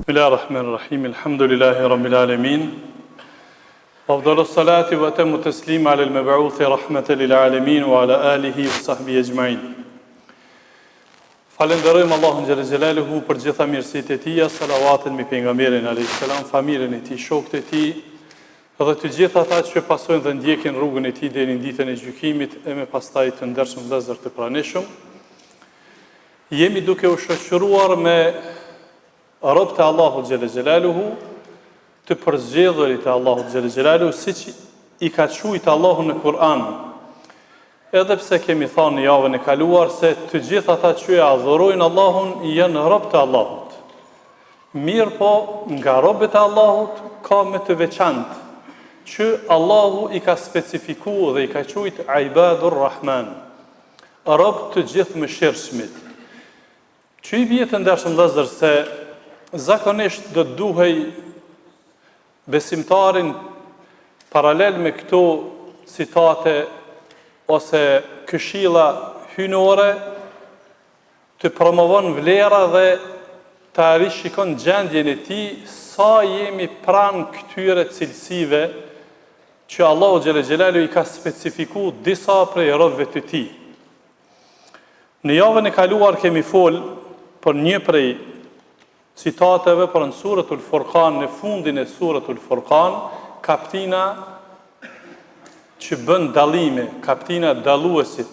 Bismillahirrahmanirrahim. Alhamdulillahi rabbil alamin. Afdalu salati wa atammu taslima ala al-mab'uthi rahmatan lil alamin wa ala alihi wa sahbihi ajma'in. Falenderojmë Allahun xhalla xhelaluhu për gjitha mirësitë e tij, salavatin mbi pejgamberin alayhis salam, familjen e tij, shokët e tij dhe të gjithë ata që pasojnë dhe ndjekin rrugën e tij deri në ditën e gjykimit e me pastaj të ndershëm vëllezër të pranishëm. Jemi duke u shoqëruar me robët e Allahut xhalla xhelaluhu, të përzgjedhurit e Allahut xhalla xhelaluhu, siç i ka thujt Allahu në Kur'an. Edhe pse kemi thënë në javën e kaluar se të gjithë ata që e adhurojnë Allahun janë robët e Allahut. Mirë po, nga robët e Allahut ka më të veçantë që Allahu i ka specifikuar dhe i ka thujt Ibadur Rahman, robë të gjithë mëshirshmit. Që i bie të ndershëm vëllezër se zakonisht do duhej besimtarin paralel me këto citate ose këshilla hynore të promovon vlera dhe të rishikon gjendjen e tij sa jemi pranë këtyre cilësive që Allahu xhalla xhelalu i ka specifikuar disa prej robëve të tij. Në javën e kaluar kemi fol për një prej citateve për në suratul Furqan, në fundin e suratul Furqan, kaptina që bën dallime, kaptina dalluesit,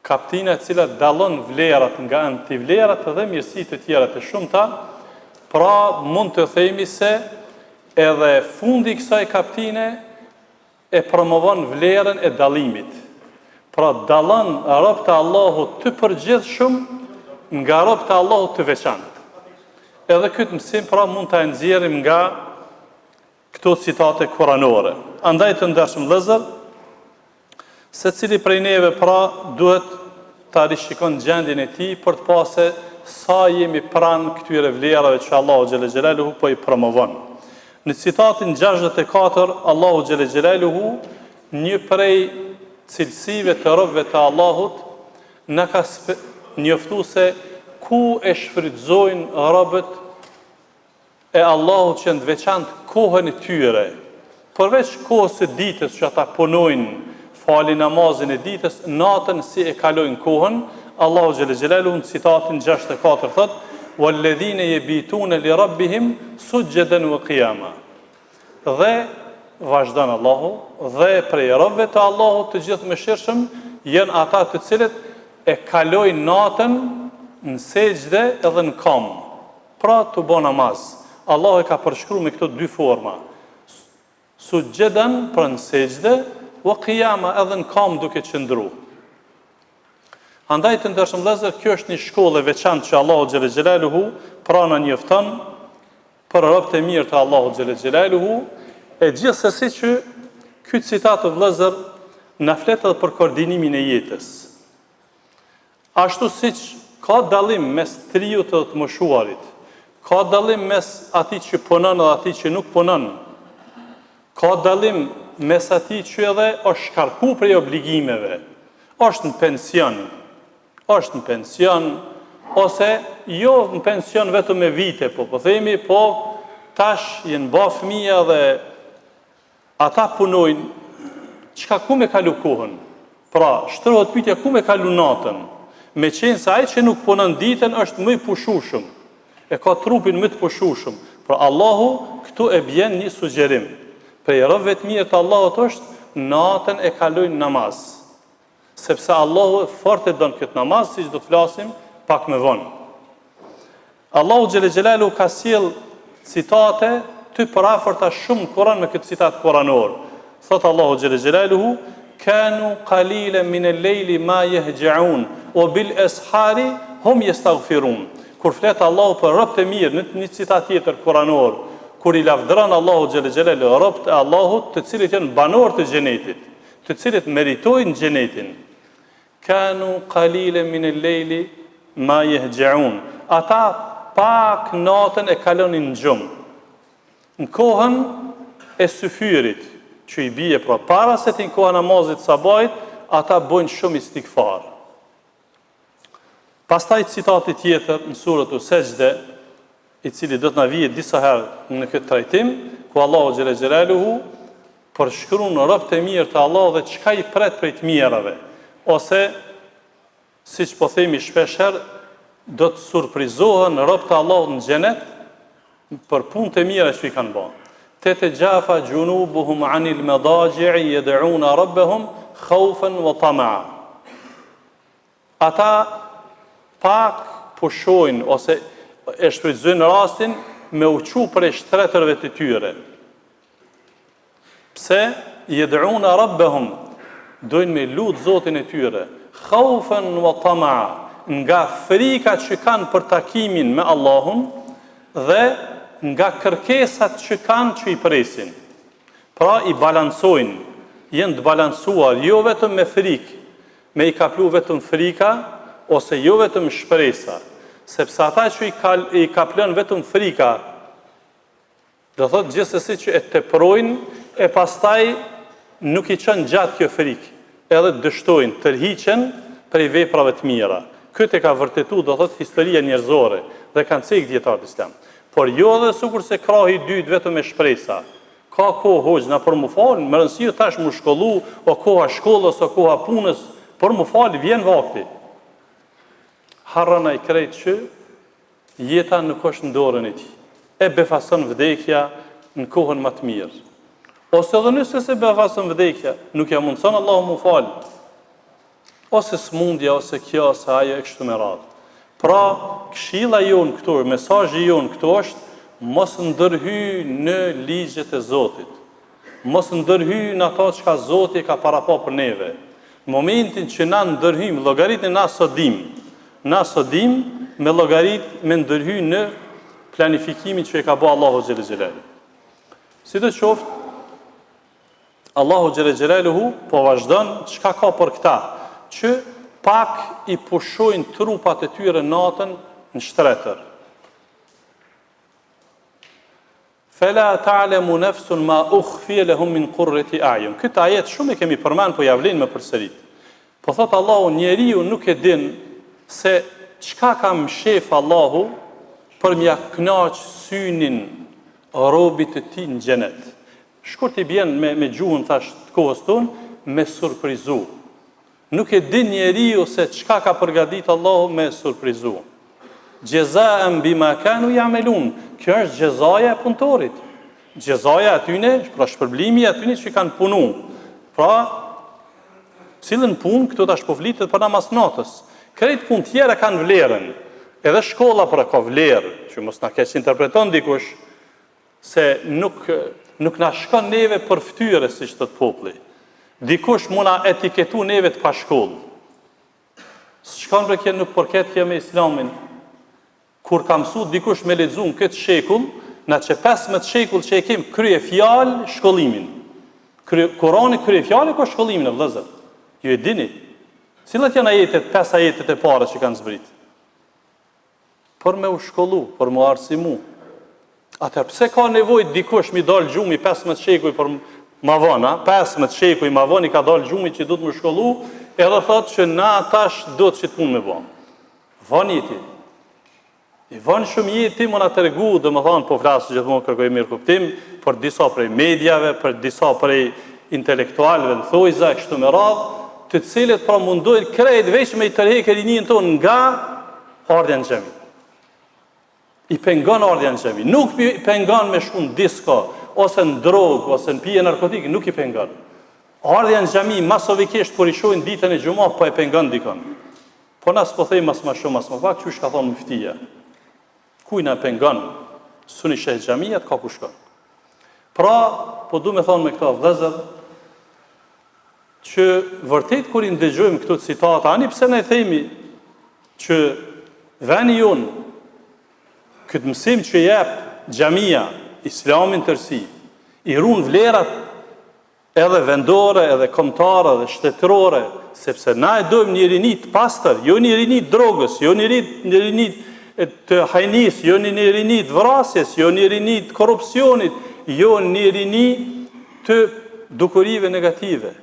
kaptina e cila dallon vlerat nga antivlerat dhe mirësitë të tjera të shumta. Pra mund të themi se edhe fundi i kësaj kaptine e promovon vlerën e dallimit. Pra dallon robët e Allahut të përgjithshëm nga robët e Allahut të veçantë. Edhe këtë mësim pra mund ta nxjerrim nga këto citate kuranore. Andaj të ndershëm vëllezër, secili prej neve pra duhet ta rishikon gjendjen e tij për të pasur sa jemi pranë këtyre vlerave që Allahu xhalla xhelaluhu po i promovon. Në citatin 64 Allahu xhalla xhelaluhu një prej cilësive të robëve të Allahut na ka njoftuar se ku e shfrytëzojnë robët e Allahut që në veçantë kohën e tyre. Përveç kohës së ditës që ata punojnë, falin namazin e ditës, natën si e kalojnë kohën, Allahu xhalla xhelaluhu në citatin 64 thot: "Walladhina yabituna li rabbihim sujadan wa qiyama." Dhe vazhdon Allahu, dhe prej robëve të Allahut të gjithë mëshirshëm janë ata të cilët e kalojnë natën në sejdë edhe në kam. Pra të bën namaz. Allahu e ka përshkruar me këto dy forma. Sujjadan pra në sejdë, wa qiyama edhe në kam duke qëndruar. Andaj të ndershëm vëllezër, kjo është një shkollë e veçantë që Allahu xhalla xhelaluhu pra na njofton për robët e mirë të Allahu xhalla xhelaluhu, e gjithsesi që ky citat të vëllezër na flet edhe për koordinimin e jetës. Ashtu siç ka dallim mes triut të moshuarit, ka dallim mes atij që punon dhe atij që nuk punon, ka dallim mes atij që edhe është shkarku prej obligimeve, është në pension, ose jo në pension vetëm me vite, po themi, po tash jenë ba fëmija dhe ata punojnë, çka ku me kalu kohën? Pra, shtrohet pyetja ku me kalu natën? Me qenë se ai që nuk punon ditën është më i pushueshëm, e ka trupin më të pushueshëm. Pra Allahu këtu e bën një sugjerim. Prej robëve të mirë të Allahut është natën e kalojnë namaz. Sepse Allahu fort e don këtë namaz, siç do të flasim pak më vonë. Allahu xhalla xhelalu ka sjell citate të paraforta shumë në Kur'an me këtë citat kuranor. Thot Allahu xhalla xhelaluhu: "Kanu qalilan min al-layli ma yahja'un wa bil ashari hum yastaghfirun." Kur flet Allahu për robët e mirë në një citat tjetër kuranor, kur i lavdëron Allahu xhalla xhelalu robët e Allahut, të cilët janë banorë të xhenetit, të cilët meritojnë xhenetin. Kanu qalilan min al-layli ma yahja'un. Ata pak natën e kalonin në gjumë. Në kohën e syfyrit, që i bie pra para se të në kohën namazit sabajt, ata bojnë shumë istikfar. Pastaj citati tjetër në surën Sejdë, i cili do të na vijë disa herë në këtë trajtim, ku Allahu xhela xhelaluhu përshkruan robët e mirë të Allahut dhe çka i pret prej të mirave, ose siç po themi shpesh herë, do të surprizohen robët e Allahut në xhenet për punët e mira që i kanë bërë. Tatajafa junubuhum anil madaji'i yad'una rabbahum khawfan wa tama'a. Ata pak pushojnë ose e shfrytëzojnë rastin me uqu për e shtretërve të tyre. Pse? Yad'una rabbahum, dojnë me lutë Zotin e tyre, khawfan wa tama'a, nga frika që kanë për takimin me Allahun dhe nga kërkesat që kanë që i presin. Pra i balancojnë, jenë të balancuar, jo vetëm me frikë, me i kaplu vetëm frika, ose jo vetëm shpresa, sepse ata që i kaplën vetëm frika, do thotë gjithsesi që e teprojnë, e pastaj nuk i qënë gjatë kjo frikë, edhe dështojnë, tërhiqen prej veprave të mira. Këtë e ka vërtetu, do thotë, historia njerëzore, dhe kanë cekë djetarët islam. Por jo edhe sukur se krahi dytë vetëm me shpresa. Ka kohë hoxhna për mu falë, më rëndësishme tash mu shkollu, o koha shkollës, o koha punës, për mu falë vjen vakti. Harrana i krejt që jeta nuk është në dorën e tij. E befason vdekja në kohën më të mirë. Ose edhe nëse se befason vdekja, nuk ja mundson Allahu mu falë. Ose smundja, ose kjo, ose ajo e kështu me radhë. Pra, këshilla jonë këtu, mesazhi jonë këtu është, mos ndërhy në ligjet e Zotit. Mos ndërhy në ato çka Zoti ka paraqo për neve. Në momentin që na ndërhyjmë llogaritë na sodim me llogaritë me ndërhy në planifikimin që e ka bërë Allahu xhel xelalu. Sidoqoftë, Allahu xhel xelaluhu po vazhdon çka ka për këta, që pak i pushojnë trupat e tyre natën në shtretër. Fela ta'lamu nafsun ma ukhfiya lahum min qurrati a'yun. Këtë ajet shumë e kemi përmend, po ja vlen më përsërit. Po thot Allahu, njeriu nuk e din se çka ka mshef Allahu për m'ia kënaq synin robit të tij në xhenet. Shkurt i bjen me gjuhën thash të kohës tonë, me surprizu. Nuk e din njeriu se çka ka përgatit Allahu me surprizu. Gjezaan bima kanu ya'malun. Kjo është gjezaja e punëtorit. Gjezaja atyne, pra shpërblimi atyne që kanë punu. Pra, cilën punë, këto tash po flitet për namaz natës. Krejt punë tjera kanë vlerën. Edhe shkolla pra ka vlerë, që mos na keq interpreton dikush, se nuk na shkon neve për fytyrë, siç thot populli. Dikush muna etiketu neve të pa shkollë. Shkon për kjo nuk përket kjo me islamin. Kur ka mësu dikush me lexu në këtë shekull, na që 15 shekull që e kem krye fjalë shkollimin. Kurani krye fjalë ka shkollimin e vëllezër. Ju e dini. Cilat janë ajetet, 5 ajetet e para që kanë zbrit? Për me u shkollu, për me arsimu. Atëherë pse ka nevojë dikush mi dal gjumi 15 shekuj për ma vona, 15 shekuj ma voni ka dal gjumi që du të më shkollu, edhe thot që na tash do të që të punë me bo. Von jeti. I von shumë jeti më na të regu, dhe më thonë, po flasë gjithmonë kërkoj mirë kuptim, për disa prej medjave, për disa prej intelektualve në thojza, kështu me radhë, të cilët pra mundojnë krejt veç me i tërhek e rinin tonë nga ardhja në xhami. I pengon ardhja në xhami. Nuk i pengon me shku në disko, ose në drogë, ose në pije narkotikë, nuk i pengon. Ardhja në xhami masovikisht kur i shohin ditën e xumah, po e pengon dikon. Po nas po thej mas më shumë, mas më pak, çush ka thonë muftia. Kuj na pengon? Suni sheh xhamiat ka ku shkon. Pra, po du me thonë me këto vëllezër, që vërtet kur i ndëgjojmë këto citata, ani pse ne themi që veni jonë këtë mësim që jep xhamia, islamin tërsi, i ruan vlerat edhe vendore, edhe kombëtare, edhe shtetërore, sepse na e dojmë një rini të pastër, jo një rini të drogës, jo një rini të hajnis, jo një rini të vrasjes, jo një rini të korrupsionit, jo një rini të dukurive negative.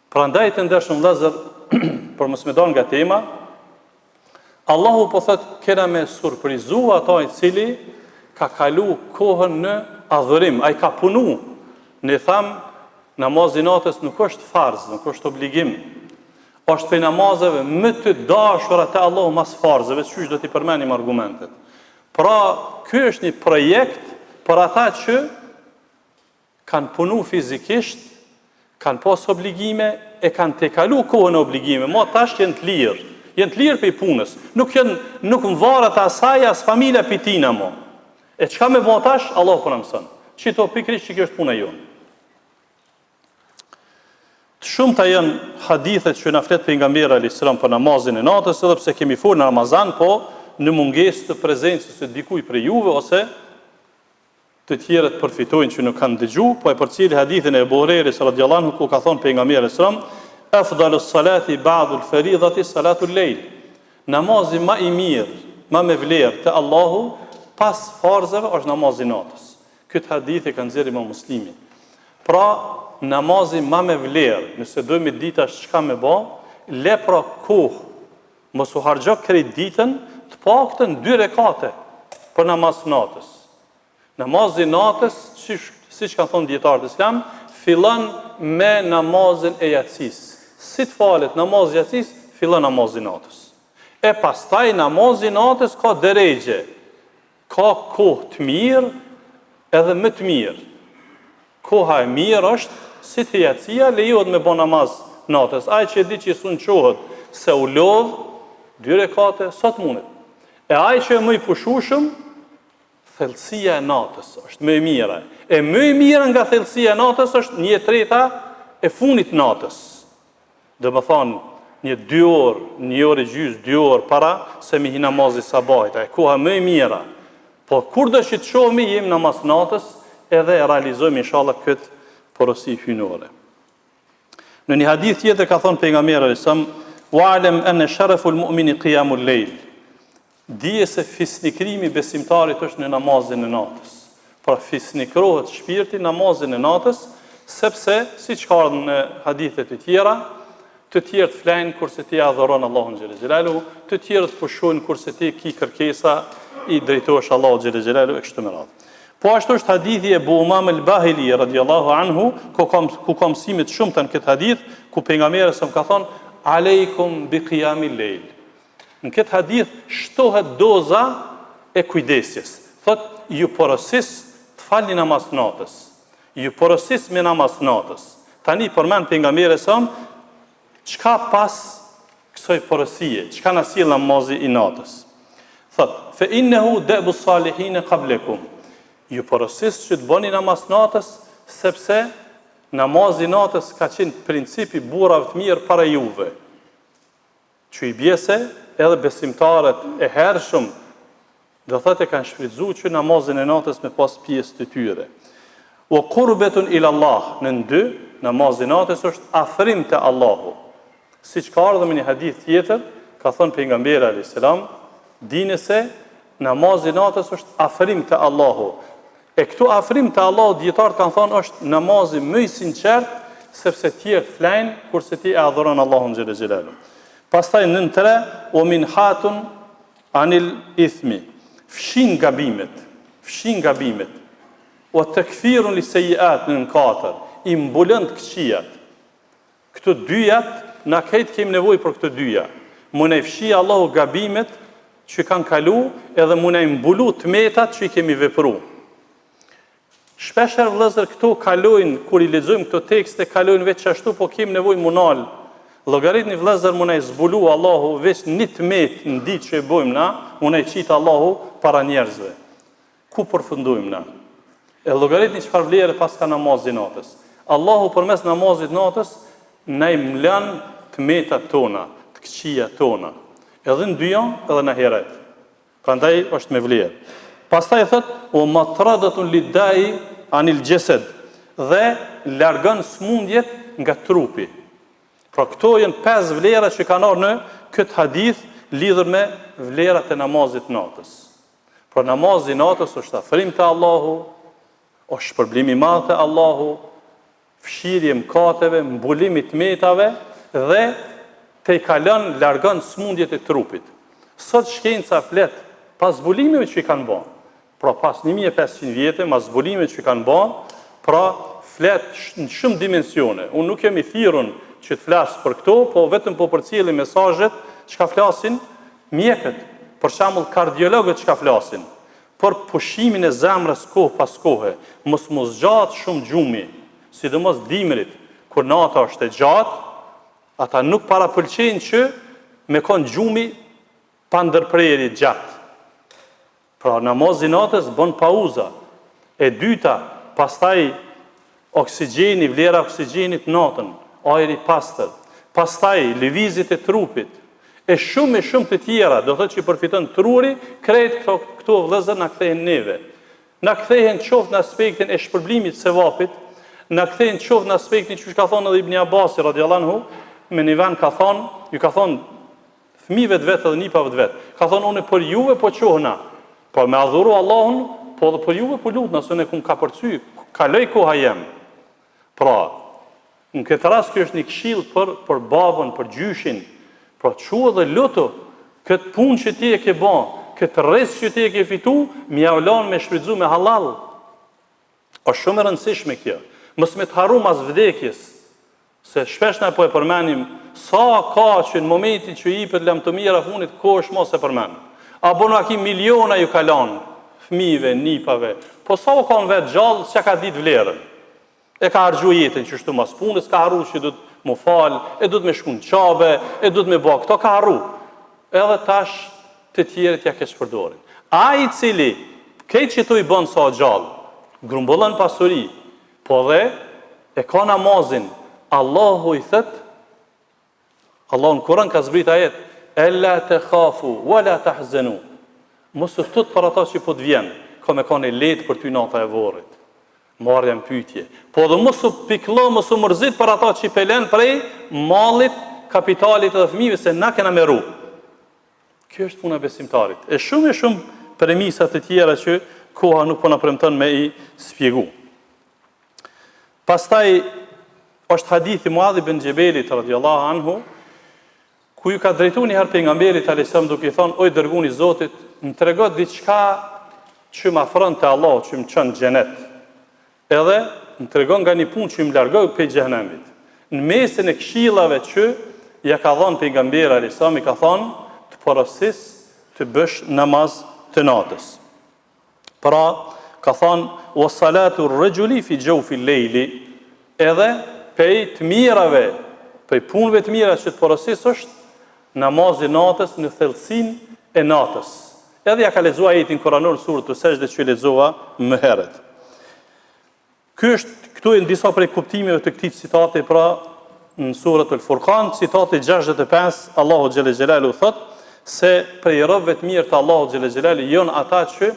Prandaj të ndershëm vëllezër, për mos me dalë nga tema, Allahu po thot kena me surprizu ata i cili ka kalu kohën në adhurim, ai ka punu. Ne tham namazi natës nuk është farz, nuk është obligim. Është për namazeve më të dashura te Allahu mas farzeve, çysh do t'i përmendim argumentet. Pra, ky është një projekt për ata që kanë punu fizikisht, kanë pas obligime e kanë te kalu kohën e obligime, ma tash jenë të lirë për i punës, nuk më varet asaj as familja për tina mo. E çka me bo tash, Allah për në mësën. Qito pikrish që kjo është puna jonë. Të shumë të janë hadithet që na flet pejgamberi alayhis salam për namazin e natës, edhe pse kemi folur në Ramazan, po në mungesë të prezencës së dikujt për juve ose të tjerët përfitojnë që nuk kanë dëgju, po e përcjell hadithin e Abu Hurajrës radhiyallahu anhu ku ka thonë pejgamberi alayhis salam, afdalus salati ba'du al-faridati salatul layl. Namazi më i mirë, më me vlerë te Allahu pas farzave është namazi natës. Këtë hadith e ka nxjerrë Imam Muslimi. Pra, namazi më me vlerë, nëse dojmë dita çka me bë, le pra kohë, mos u harxho krejt ditën, të paktën 2 rekate për namaz natës. Namazi natës, siç ka thonë dietarët e Islam, fillon me namazin e yatsis. Si të falet namazi i yatsis, fillon namazi natës. E pastaj namazi natës ka drejgje, ka kohë të mirë edhe më të mirë. Koha e mirë është si të yatsia lejohet me bë namaz natës. Ai që e di që sun qohet se u lodh 2 rekate sot mundet. E ai që e më i pushueshëm, thellësia e natës është më e mira. E më e mira nga thellësia e natës është 1/3 e fundit natës. Do të thonë një 2 orë, 1 orë e gjysmë, 2 orë para se me hi namazi sabahit. E koha më e mira. Po kur do që të shohmi jem namaz natës edhe e realizojmë inshallah këtë porosi hynore. Në një hadith tjetër ka thonë pejgamberi alayhis salam, wa'lam anna sharaful mu'mini qiyamul layl. Dije se fisnikrimi besimtarit është në namazin e natës. Pra fisnikrohet shpirti namazin e natës, sepse siç ka ardhur në hadithet e tjera, të tjerë të flenë kurse ti adhuron Allahun xhelel xhelalu, të tjerë të pushojnë kurse ti ki kërkesa i drejtohesh Allahut xhelel xhelalu e kështu me radhë. Po ashtu është hadithi e Abu Umam al-Bahili radhiyallahu anhu, ku ka mësime të shumta në këtë hadith, ku pejgamberi sa ka thonë aleikum bi qiyamil layl. Në këtë hadith shtohet doza e kujdesjes. Thot ju porosis të falni namaz natës. Ju porosis me namaz natës. Tani përmend pejgamberi sa çka pas kësaj porosie, çka na sjell namazi i natës. Thot fa innahu da'bu salihin qablakum. Ju porosis që të bëni namaz natës, sepse namazi natës ka qenë principi burrave të mirë para juve. Që i bjese edhe besimtarët e hershëm, do thotë kanë shfrytzuar që namazin e natës me pas pjesë të tyre. Wa qurbetun ila Allah, në 2, namazi i natës është afrim te Allahu. Siç ka ardhur në një hadith tjetër, ka thënë pejgamberi alayhis salam, dini se namazi i natës është afrim te Allahu. E këtu afrim të Allah, djetarët kanë thonë, është namazi më i sinqert, sepse tjerë flajnë, kurse ti e adhuron Allahun xhelel xhelalu. Pastaj në 3, o min hatun anil ithmi, fshin gabimet, o të këfirun li sejiat në 4, i mbulën të këqijat. Këto dyjat, na kejtë kemi nevojë për këto dyja. Mune i fshi Allahu gabimet që kanë kalu, edhe mune i mbulu të metat që i kemi vepru. Shpesher vëllezër këto kalojnë, kur i lexojmë këto tekste, kalojnë veç ashtu, po kemi nevojë munal. Llogaritni vëllezër mund ai zbulu Allahu veç 1 tmet në ditë që e bëjmë na, mund ai qit Allahu para njerëzve. Ku përfundojmë na? E llogaritni çfarë vlerë pas ka namazi natës. Allahu përmes namazit natës na i mlan tmetat tona, të këqija tona. Edhe në dynjë, edhe në ahiret. Prandaj është me vlerë. Pastaj thot, o matradatun lidai anil jasad, dhe largon smundjet nga trupi. Pra këto janë 5 vlera që kanë ardhur në këtë hadith lidhur me vlerat e namazit natës. Pra namazi natës është afrim te Allahu, është shpërblim i madh te Allahu, fshirje mëkateve, mbulim i tmetave dhe te i kalon largon smundjet e trupit. Sot shkenca flet pas zbulimeve që i kanë bën. Pra pas 1500 vjetë, mas zbulimeve që i kanë bën, pra flet në shumë dimensione. Unë nuk jam i thirrur që të flas për këto, po vetëm po përcjellim mesazhet që ka flasin mjekët, për shembull kardiologët që ka flasin për pushimin e zemrës kohë pas kohe, mos zgjat shumë gjumi, sidomos dimrit, kur nata është e gjatë, ata nuk parapëlqejnë që me kon gjumi pa ndërprerje gjatë. Pra namazi natës bën pauza. E dyta, pastaj oksigjeni, vlera oksigjenit natën, ajri pastër, pastaj lëvizjet e trupit, e shumë të tjera, do thotë që i përfiton truri, krejt këto vëllezër na kthehen neve. Na kthehen qoftë në aspektin e shpërblimit të sevapit, na kthehen qoftë në aspektin që ka thonë edhe Ibn Abbasi radhiyallahu anhu, me një vend ka thonë, ju ka thonë fëmijëve të vetë edhe nipave të vetë. Ka thonë unë për juve po qohna, po me adhuru Allahun, po edhe për juve po lutna, se unë kum ka përcy, kaloj koha jem. Pra, në këtë rast kjo është një këshill për babën, për gjyshin. Pra çu dhe lutu, këtë punë që ti e ke bën, këtë rrezë që ti e ke fitu, mja u lan me shfrytzu me halal. Është shumë e rëndësishme kjo. Mos me të harru mas vdekjes, se shpesh na po e përmenim sa ka që në momentin që i jepet lamtomira funit, ko është mos e përmend. Apo nuk ka miliona ju kalon fëmijëve, nipave, po sa u kanë vetë gjallë, s'ka ka ditë vlerën. E ka harxhu jetën që shtu mas punës, ka harru që do të mu falë, e du të me shku në qabe, e du të me bë, këto ka harru. Edhe tash të tjerët ja ke shpërdorin. Ai i cili, këtë që tu i bën sa gjallë, grumbullën pasuri, po dhe e ka namazin, Allahu i thët, Allahu në Kur'an ka zbrit ajet, ella te khafu, wala te hzenu. Mos u thot për ata që po të vjen, ka me kanë letë për ty nata e vorrit. Marrja në pyetje. Po dhe mos u pikëllo, mos u mërzit për ata që pelen prej mallit, kapitalit dhe fëmijëve, se na kena me ru. Kjo është puna e besimtarit. E shumë premisat të tjera që koha nuk po na premton me i spjegu. Pastaj është hadithi Muadh ibn Jabelit radhiyallahu anhu, ku ju ka drejtu një herë pejgamberit alayhissalam duke i thonë, oj dërguni i Zotit, më trego diçka që më afron te Allah, që më çon në xhenet. Edhe më tregon nga një punë që më largoj prej xhenemit. Në mesin e këshillave që ja ka dhënë pejgamberi alayhissalam, i ka thonë të porosis të bësh namaz të natës. Pra ka thonë wa salatu ar-rajuli fi jawfi al-layli, edhe prej të mirave, prej punëve të mira që të porosis është namazi natës në thellësinë e natës. Edhe ja ka lexuar ajetin kuranor surën Sejdë që lexova më herët. Këtu e në disa prej kuptimeve të këtij citati, pra në surët Al-Furqan, citati 65, Allahu xhelle xhelalu thot se prej robëve të mirë të Allahu xhelle xhelalu janë ata që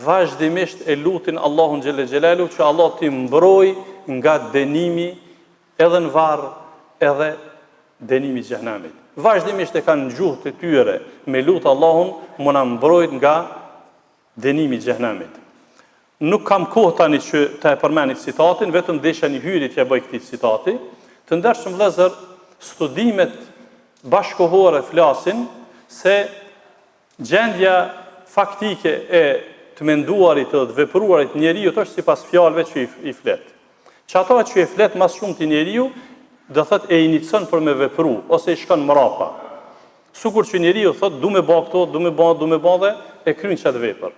vazhdimisht e lutin Allahun xhelle xhelalu që Allah t'i mbroj nga dënimi edhe në varr, edhe dënimi i xhenemit. Vazhdimisht e kanë gjuhë të tyre me lut Allahun më na mbrojt nga dënimi i xhenemit. Nuk kam kohë tani që të e përmenit citatin, vetëm desha një hyrje t'ja bëj këtij citati. Të ndershëm vëllezër, studimet bashkohore flasin se gjendja faktike e të menduarit dhe të vepruarit njeriu është sipas fjalëve që i flet. Që ato që i flet mas shumë të njeriu, do thot e inicon për me vepru, ose i shkon mrapa. Sukur që njeriu thot du me bë këto, du me bë dhe e kryen çat vepër.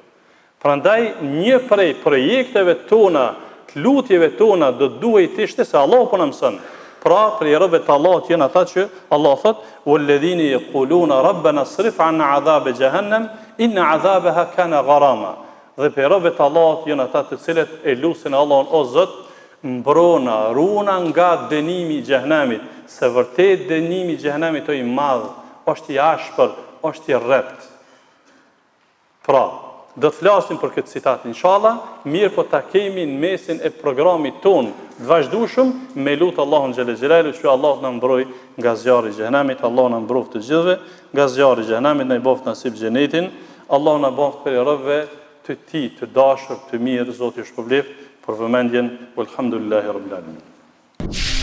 Prandaj një prej projekteve tona, të lutjeve tona do duhet të ishte se Allah po na mëson. Pra prej robëve të Allahut janë ata që Allah thot walladhina yaquluna rabbana srif 'anna 'adhab jahannam inna 'adhabaha kana gharama. Dhe prej robëve të Allahut janë ata të cilët e lutin Allahun, o Zot, mbrona, runa nga dënimi i xhenemit, se vërtet dënimi i xhenemit është i madh, është i ashpër, është i rrept. Pra do të flasim për këtë citat inshallah, mirë po ta kemi në mesin e programit ton të vazhdueshëm me lut Allahun xhelle xhelalu që Allah na mbroj nga zjarri i xhenemit, Allah na mbroj të gjithëve nga zjarri i xhenemit, na i boft nasip xhenetin, Allah na boft për robëve të tij të dashur, të mirë, Zoti ju shpërblet për vëmendjen, walhamdulillahi rabbil alamin.